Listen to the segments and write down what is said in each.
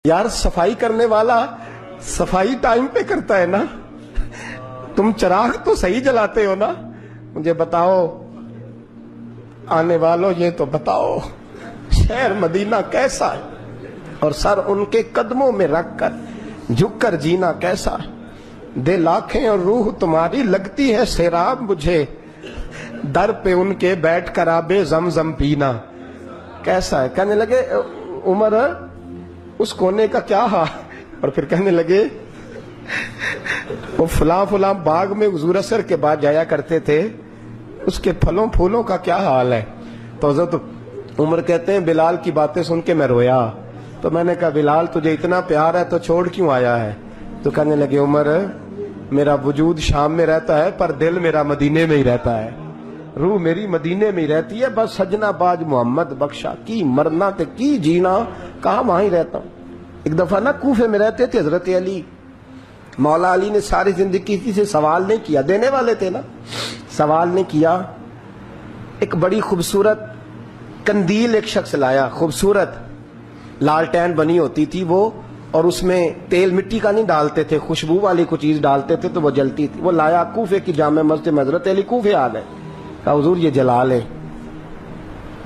یار صفائی کرنے والا صفائی ٹائم پہ کرتا ہے نا. تم چراغ تو صحیح جلاتے ہو نا. مجھے بتاؤ آنے والوں، یہ تو بتاؤ شہر مدینہ کیسا ہے، اور سر ان کے قدموں میں رکھ کر جھک کر جینا کیسا ہے. دل آنکھیں اور روح تمہاری لگتی ہے سیراب مجھے، در پہ ان کے بیٹھ کر آب زمزم پینا کیسا ہے. کہنے لگے عمر اس کونے کا کیا حال، اور پھر کہنے لگے وہ فلاں باغ میں حضور عصر کے بعد جایا کرتے تھے، اس کے پھلوں پھولوں کا کیا حال ہے. تو حضرت عمر کہتے ہیں بلال کی باتیں سن کے میں رویا. تو میں نے کہا بلال تجھے اتنا پیار ہے تو چھوڑ کیوں آیا ہے. تو کہنے لگے عمر میرا وجود شام میں رہتا ہے پر دل میرا مدینے میں ہی رہتا ہے، روح میری مدینے میں ہی رہتی ہے. بس سجنا باج محمد بخشا کی مرنا تے کی جینا، کہاں وہاں ہی رہتا ہوں. ایک دفعہ نا کوفے میں رہتے تھے حضرت علی. مولا علی نے ساری زندگی کسی سے سوال نہیں کیا، دینے والے تھے نا، سوال نہیں کیا. ایک بڑی خوبصورت قندیل ایک شخص لایا، خوبصورت لالٹین بنی ہوتی تھی وہ، اور اس میں تیل مٹی کا نہیں ڈالتے تھے، خوشبو والی کوئی چیز ڈالتے تھے تو وہ جلتی تھی. وہ لایا کوفے کی جامع مسجد میں، حضرت علی کوفے آ گئے، کہا حضور یہ جلا لیں.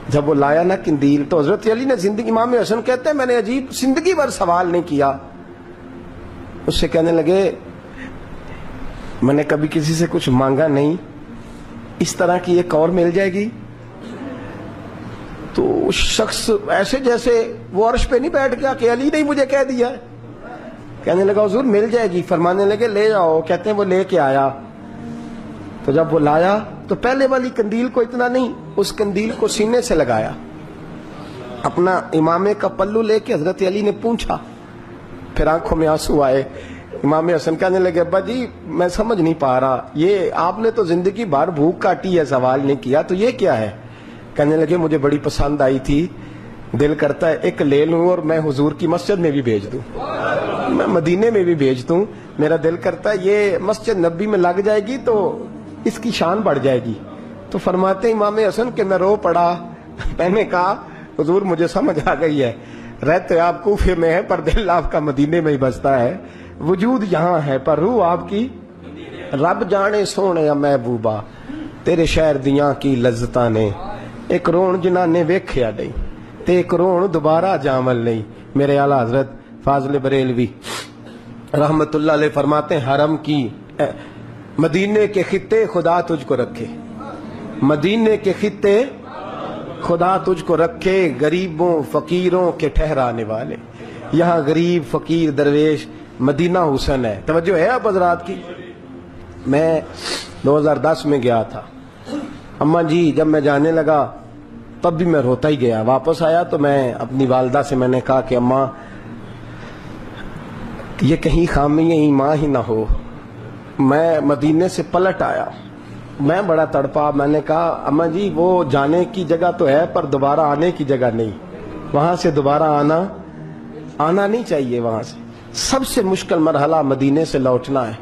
جب وہ لایا نا قندیل تو حضرت علی نے زندگی، امام حسن کہتے ہیں میں نے عجیب زندگی بھر سوال نہیں کیا. اس سے کہنے لگے میں نے کبھی کسی سے کچھ مانگا نہیں، اس طرح کی ایک اور مل جائے گی. تو اس شخص ایسے جیسے وہ عرش پہ نہیں بیٹھ گیا کہ علی نے مجھے کہہ دیا ہے. کہنے لگا حضور مل جائے گی. فرمانے لگے لے جاؤ. کہتے ہیں وہ لے کے آیا. تو جب وہ لایا تو پہلے والی قندیل کو اتنا نہیں، اس قندیل کو سینے سے لگایا، اپنا امامے کا پلو لے کے حضرت علی نے پوچھا. پھر آنکھوں میں آنسو آئے. امام حسن کہنے لگے ابا جی میں سمجھ نہیں پا رہا، یہ آپ نے تو زندگی بھر بھوک کاٹی ہے، سوال نہیں کیا، تو یہ کیا ہے. کہنے لگے مجھے بڑی پسند آئی تھی، دل کرتا ہے ایک لے لوں اور میں حضور کی مسجد میں بھی بھیج دوں، میں مدینے میں بھی بھیج دوں. میرا دل کرتا ہے یہ مسجد نبی میں لگ جائے گی تو اس کی شان بڑھ جائے گی. تو فرماتے امام حسن کہ میں رو پڑا. میں نے کہا حضور مجھے سمجھ آ گئی ہے، رہتے آپ کوفے میں ہے پر دل آپ کا مدینے میں ہی بستا ہے، وجود یہاں ہے پر روح آپ کی. رب جانے سونے یا محبوبہ تیرے شہر دیاں کی لذتاں نے، ایک رون جنہاں نے ویکھیا نہیں تے ایک رون دوبارہ جامل نہیں. میرے اعلیٰ حضرت فاضل بریلوی رحمت اللہ علیہ فرماتے ہیں حرم کی مدینے کے خطے خدا تجھ کو رکھے، مدینے کے خطے خدا تجھ کو رکھے، غریبوں فقیروں کے ٹھہرانے والے. یہاں غریب فقیر درویش مدینہ حسن ہے. توجہ ہے آپ حضرات کی. میں 2010 میں گیا تھا. اماں جی جب میں جانے لگا تب بھی میں روتا ہی گیا. واپس آیا تو میں اپنی والدہ سے میں نے کہا کہ اماں یہ کہیں خامی ایمان ہی نہ ہو. میں مدینے سے پلٹ آیا، میں بڑا تڑپا. میں نے کہا اماں جی وہ جانے کی جگہ تو ہے پر دوبارہ آنے کی جگہ نہیں، وہاں سے دوبارہ آنا نہیں چاہیے. وہاں سے سب سے مشکل مرحلہ مدینے سے لوٹنا ہے،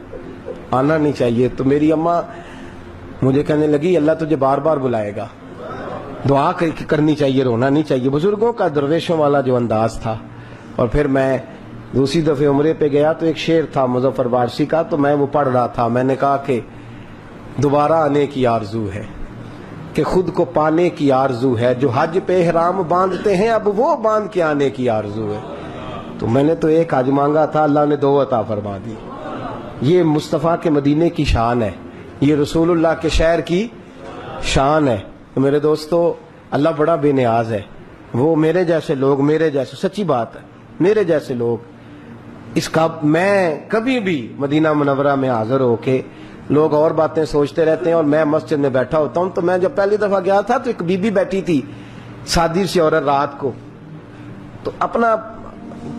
آنا نہیں چاہیے. تو میری اماں مجھے کہنے لگی اللہ تجھے بار بار بلائے گا، دعا کرنی چاہیے، رونا نہیں چاہیے. بزرگوں کا درویشوں والا جو انداز تھا. اور پھر میں دوسری دفعہ عمرے پہ گیا تو ایک شعر تھا مظفر وارسی کا، تو میں وہ پڑھ رہا تھا. میں نے کہا کہ دوبارہ آنے کی آرزو ہے، کہ خود کو پانے کی آرزو ہے، جو حج پہ احرام باندھتے ہیں اب وہ باندھ کے آنے کی آرزو ہے. تو میں نے تو ایک حج مانگا تھا، اللہ نے 2 عطا فرما دی. یہ مصطفیٰ کے مدینے کی شان ہے، یہ رسول اللہ کے شہر کی شان ہے. تو میرے دوستو اللہ بڑا بے نیاز ہے. وہ میرے جیسے لوگ، میرے جیسے، سچی بات ہے، میرے جیسے لوگ اس کا، میں کبھی بھی مدینہ منورہ میں حاضر ہو کے لوگ اور باتیں سوچتے رہتے ہیں اور میں مسجد میں بیٹھا ہوتا ہوں. تو میں جب پہلی دفعہ گیا تھا تو ایک بی بی بیٹھی تھی سادی سی عورت رات کو، تو اپنا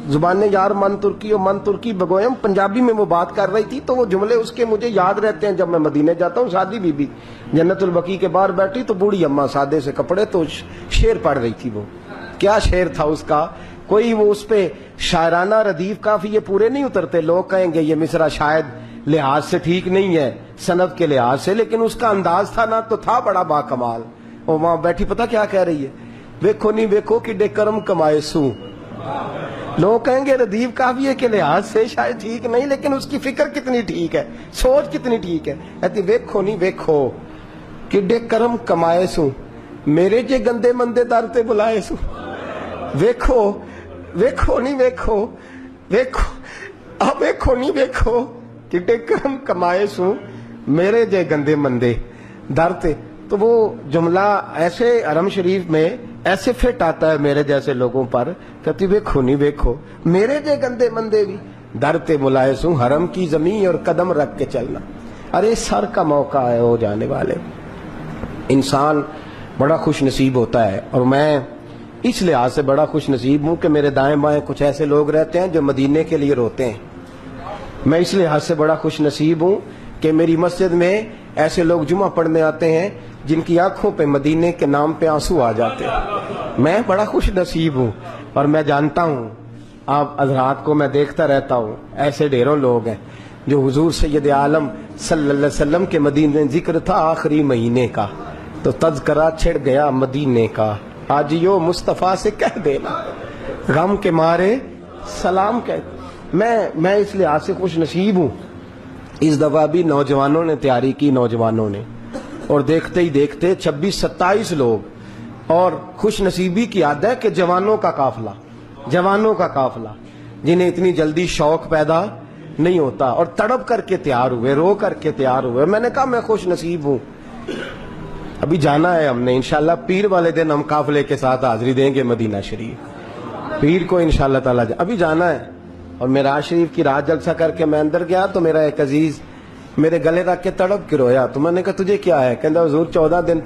زبان یار من ترکی اور من ترکی بگویم پنجابی میں وہ بات کر رہی تھی. تو وہ جملے اس کے مجھے یاد رہتے ہیں جب میں مدینے جاتا ہوں. سادی بی بی جنت البقیع کے باہر بیٹھی تو بوڑھی اماں سادے سے کپڑے، تو شعر پڑھ رہی تھی. وہ کیا شعر تھا اس کا، کوئی وہ اس پہ شاعرانہ ردیف کافی یہ پورے نہیں اترتے. لوگ کہیں گے یہ مصرع شاید لحاظ سے ٹھیک نہیں ہے سند کے لحاظ سے، لیکن اس کا انداز تھا نا تو تھا بڑا با کمال. وہ وہاں بیٹھی پتہ کیا کہہ رہی ہے، ویکھو نہیں ویکھو کہ ڈے کرم کمائے سوں لوگ کہیں گے ردیف قافیے کے لحاظ سے شاید ٹھیک نہیں، لیکن اس کی فکر کتنی ٹھیک ہے، سوچ کتنی ٹھیک ہے. کہتی ویکھو نہیں ویکھو کڈے کرم کمائے سوں، میرے جے گندے مندے در تے بلائے سوں. ویکھو ویکھو نہیں ویکھو ویکھو ویکھو نہیں ویکھو کڈے کرم کمائے سوں، میرے جے گندے مندے در تے. تو وہ جملہ ایسے حرم شریف میں ایسے فٹ آتا ہے میرے جیسے لوگوں پر. کہتی ویکھو نہیں ویکھو میرے جے گندے مندے بھی در تے بلائے سوں، حرم کی زمین اور قدم رکھ کے چلنا. ارے سر کا موقع ہے ہو جانے والے. انسان بڑا خوش نصیب ہوتا ہے، اور میں اس لحاظ سے بڑا خوش نصیب ہوں کہ میرے دائیں بائیں کچھ ایسے لوگ رہتے ہیں جو مدینے کے لیے روتے ہیں. میں اس لحاظ سے بڑا خوش نصیب ہوں کہ میری مسجد میں ایسے لوگ جمعہ پڑھنے آتے ہیں جن کی آنکھوں پہ مدینے کے نام پہ آنسو آ جاتے ہیں. میں بڑا خوش نصیب ہوں، اور میں جانتا ہوں آپ حضرات کو میں دیکھتا رہتا ہوں، ایسے ڈھیروں لوگ ہیں جو حضور سید عالم صلی اللہ علیہ وسلم کے مدینے ذکر تھا آخری مہینے کا تو تذکرہ چھڑ گیا مدینے کا. آج یو مصطفیٰ سے کہہ دینا غم کے مارے سلام کہہ. میں اس لحاظ سے خوش نصیب ہوں. اس دفعہ بھی نوجوانوں نے تیاری کی، نوجوانوں نے، اور دیکھتے ہی دیکھتے 26-27 لوگ. اور خوش نصیبی کی عادت ہے کہ جوانوں کا قافلہ جنہیں اتنی جلدی شوق پیدا نہیں ہوتا، اور تڑپ کر کے تیار ہوئے، رو کر کے تیار ہوئے. میں نے کہا میں خوش نصیب ہوں. ابھی جانا ہے ہم نے انشاءاللہ، پیر والے دن ہم قافلے کے ساتھ حاضری دیں گے مدینہ شریف. پیر کو انشاءاللہ تعالی ابھی جانا ہے. اور معراج شریف کی رات جلسہ کر کے میں اندر گیا تو میرا ایک عزیز میرے گلے رکھ کے تڑپ کے رویا. تو میں نے کہا تجھے کیا ہے؟ کہتا حضور 14 دن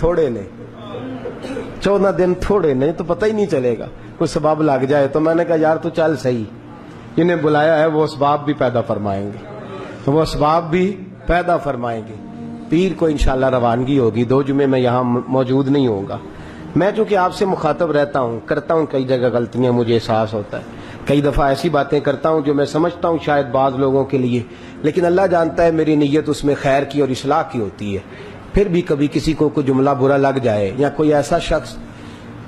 تھوڑے نہیں تو پتہ ہی نہیں چلے گا، کوئی سبب لگ جائے. تو میں نے کہا یار تو چل صحیح، جنہیں بلایا ہے وہ اسباب بھی پیدا فرمائیں گے. پیر کو انشاءاللہ روانگی ہوگی. 2 جمعے میں یہاں موجود نہیں ہوں گا. میں چونکہ آپ سے مخاطب رہتا ہوں، کرتا ہوں کئی جگہ غلطیاں، مجھے احساس ہوتا ہے. کئی دفعہ ایسی باتیں کرتا ہوں جو میں سمجھتا ہوں شاید بعض لوگوں کے لیے، لیکن اللہ جانتا ہے میری نیت اس میں خیر کی اور اصلاح کی ہوتی ہے. پھر بھی کبھی کسی کو کوئی جملہ برا لگ جائے، یا کوئی ایسا شخص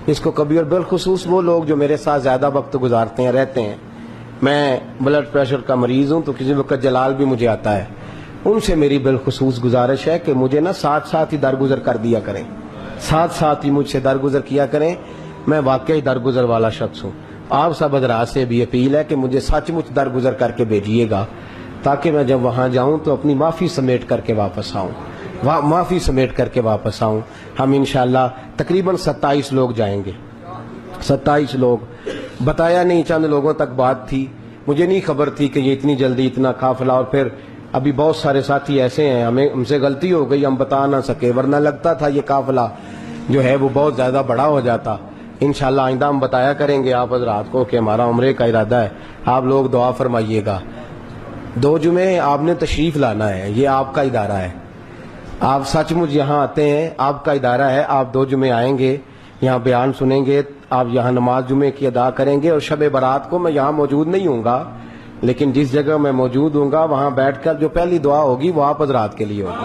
جس کو کبھی، اور بالخصوص وہ لوگ جو میرے ساتھ زیادہ وقت گزارتے ہیں رہتے ہیں. میں بلڈ پریشر کا مریض ہوں تو کسی وقت جلال بھی مجھے آتا ہے. ان سے میری بالخصوص گزارش ہے کہ مجھے ساتھ ہی درگزر کر دیا کریں، ساتھ ہی مجھ سے درگزر کیا کریں. میں واقعی درگزر والا شخص ہوں. آپ سب حضرات سے بھی اپیل ہے کہ مجھے سچ مچ درگزر کر کے بھیجیے گا، تاکہ میں جب وہاں جاؤں تو اپنی معافی سمیٹ کر کے واپس آؤں. ہم انشاءاللہ تقریباً 27 لوگ جائیں گے. 27 لوگ بتایا نہیں، چند لوگوں تک بات تھی. مجھے نہیں خبر تھی کہ یہ اتنی جلدی اتنا قافلہ. اور پھر ابھی بہت سارے ساتھی ایسے ہیں، ہم سے غلطی ہو گئی، ہم بتا نہ سکے، ورنہ لگتا تھا یہ قافلہ جو ہے وہ بہت زیادہ بڑا ہو جاتا. انشاءاللہ آئندہ ہم بتایا کریں گے آپ حضرات کو کہ ہمارا عمرے کا ارادہ ہے. آپ لوگ دعا فرمائیے گا. 2 جمعے آپ نے تشریف لانا ہے، یہ آپ کا ادارہ ہے. آپ سچ مچ یہاں آتے ہیں، آپ کا ادارہ ہے. آپ 2 جمعے آئیں گے، یہاں بیان سنیں گے، آپ یہاں نماز جمعے کی ادا کریں گے. اور شب برات کو میں یہاں موجود نہیں ہوں گا، لیکن جس جگہ میں موجود ہوں گا وہاں بیٹھ کر جو پہلی دعا ہوگی وہ آپ حضرات کے لیے ہوگی.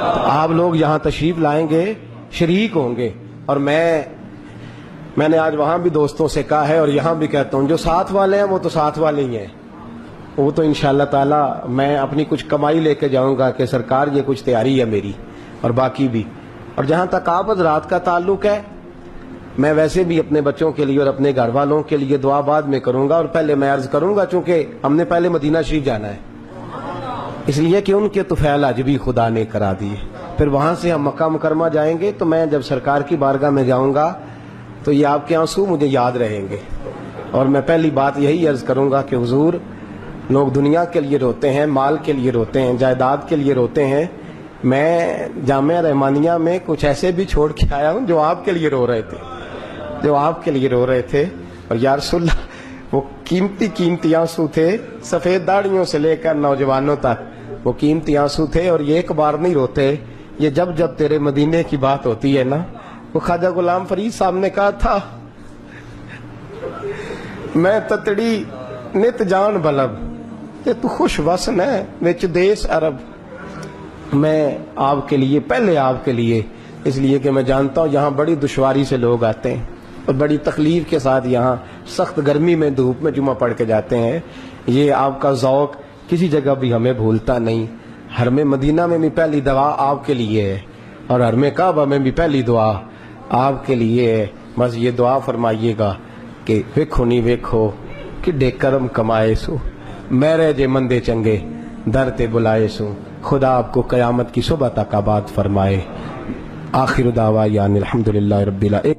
تو آپ لوگ یہاں تشریف لائیں گے، شریک ہوں گے. اور میں نے آج وہاں بھی دوستوں سے کہا ہے اور یہاں بھی کہتا ہوں، جو ساتھ والے ہیں وہ تو ساتھ والے ہی ہیں. وہ تو انشاءاللہ تعالی میں اپنی کچھ کمائی لے کے جاؤں گا کہ سرکار یہ کچھ تیاری ہے میری، اور باقی بھی. اور جہاں تک آپ حضرات کا تعلق ہے، میں ویسے بھی اپنے بچوں کے لیے اور اپنے گھر والوں کے لیے دعا بعد میں کروں گا. اور پہلے میں عرض کروں گا، چونکہ ہم نے پہلے مدینہ شریف جانا ہے، اس لیے کہ ان کے طفیل آج بھی خدا نے کرا دیے. پھر وہاں سے ہم مکہ مکرمہ جائیں گے. تو میں جب سرکار کی بارگاہ میں جاؤں گا تو یہ آپ کے آنسو مجھے یاد رہیں گے. اور میں پہلی بات یہی عرض کروں گا کہ حضور، لوگ دنیا کے لیے روتے ہیں، مال کے لیے روتے ہیں، جائیداد کے لیے روتے ہیں. میں جامعہ رحمانیہ میں کچھ ایسے بھی چھوڑ کے آیا ہوں جو آپ کے لیے رو رہے تھے. اور یا رسول اللہ، وہ قیمتی آنسو تھے، سفید داڑھیوں سے لے کر نوجوانوں تک وہ قیمتی آنسو تھے. اور یہ ایک بار نہیں روتے، یہ جب تیرے مدینے کی بات ہوتی ہے نا. وہ خواجہ غلام فرید صاحب نے کہا تھا، میں تتڑی نت جان بلب کہ تو خوش وسن ہے وچ دیس عرب. میں آپ کے لیے، پہلے آپ کے لیے، اس لیے کہ میں جانتا ہوں یہاں بڑی دشواری سے لوگ آتے ہیں. اور بڑی تکلیف کے ساتھ یہاں سخت گرمی میں دھوپ میں جمعہ پڑھ کے جاتے ہیں. یہ آپ کا ذوق کسی جگہ بھی ہمیں بھولتا نہیں. حرم مدینہ میں بھی پہلی دعا آپ کے لیے ہے اور حرم کعبہ میں بھی پہلی دعا آپ کے لیے ہے. بس یہ دعا فرمائیے گا کہ ویکھو نہیں ویکھو کڈے کرم کمائے سو میرے جے مندے چنگے در تے بلائے سو. خدا آپ کو قیامت کی صبح تک آباد فرمائے. آخر دعویٰ الحمدللہ رب العالمین.